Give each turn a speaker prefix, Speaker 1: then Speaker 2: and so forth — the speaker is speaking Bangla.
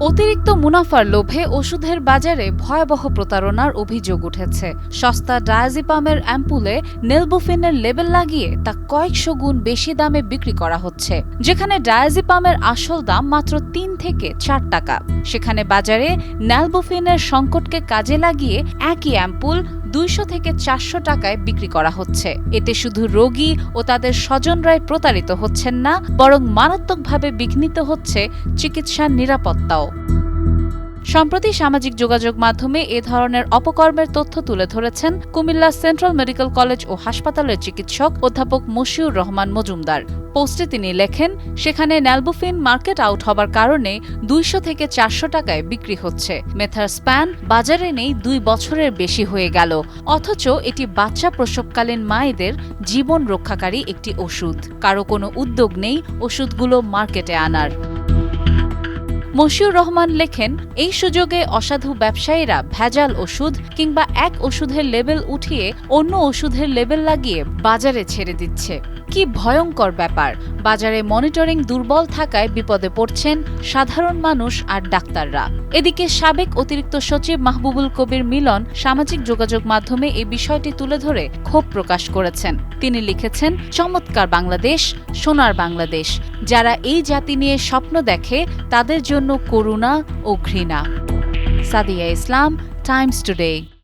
Speaker 1: অতিরিক্ত মুনাফার লোভে ওষুধের বাজারে ভয়াবহ প্রতারণার অভিযোগ উঠেছে। সস্তা ডায়াজিপামের অ্যাম্পুলে নেলবুফিনের লেবেল লাগিয়ে তা কয়েকশো গুণ বেশি দামে বিক্রি করা হচ্ছে। যেখানে ডায়াজিপামের আসল দাম মাত্র ৩ থেকে ৪ টাকা, সেখানে বাজারে নেলবুফিনের সংকটকে কাজে লাগিয়ে একই অ্যাম্পুল ২০০ থেকে ৪০০ টাকায় বিক্রি করা হচ্ছে। এতে শুধু রোগী ও তাদের স্বজনরাই প্রতারিত হচ্ছেন না, বরং মারাত্মকভাবে বিঘ্নিত হচ্ছে চিকিৎসার নিরাপত্তাও। সম্প্রতি সামাজিক যোগাযোগ মাধ্যমে এ ধরনের অপকর্মের তথ্য তুলে ধরেছেন কুমিল্লা সেন্ট্রাল মেডিকেল কলেজ ও হাসপাতালের চিকিৎসক অধ্যাপক মশিউর রহমান মজুমদার। পোস্টে তিনি লেখেন, সেখানে নেলবুফিন মার্কেট আউট হবার কারণে ২০০ থেকে ৪০০ টাকায় বিক্রি হচ্ছে। মেথারস্প্যান বাজারে নেই ২ বছরের বেশি হয়ে গেল, অথচ এটি বাচ্চা প্রসবকালীন মায়েদের জীবন রক্ষাকারী একটি ওষুধ। কারো কোনো উদ্যোগ নেই ওষুধগুলো মার্কেটে আনার। মশিউর রহমান লেখেন, এই সুযোগে অসাধু ব্যবসায়ীরা ভেজাল ওষুধ কিংবা এক ওষুধের লেবেল উঠিয়ে অন্য ওষুধের লেবেল লাগিয়ে বাজারে ছেড়ে দিচ্ছে। কি ভয়ঙ্কর ব্যাপার! বাজারে মনিটরিং দুর্বল থাকায় বিপদে পড়ছেন সাধারণ মানুষ আর ডাক্তাররা। এদিকে সাবেক অতিরিক্ত সচিব মাহবুবুল কবির মিলন সামাজিক যোগাযোগ মাধ্যমে এই বিষয়টি তুলে ধরে ক্ষোভ প্রকাশ করেছেন। তিনি লিখেছেন, চমৎকার বাংলাদেশ, সোনার বাংলাদেশ। যারা এই জাতি নিয়ে স্বপ্ন দেখে তাদের জন্য করুণা ও ঘৃণা। সাদিয়া ইসলাম, টাইমস টুডে।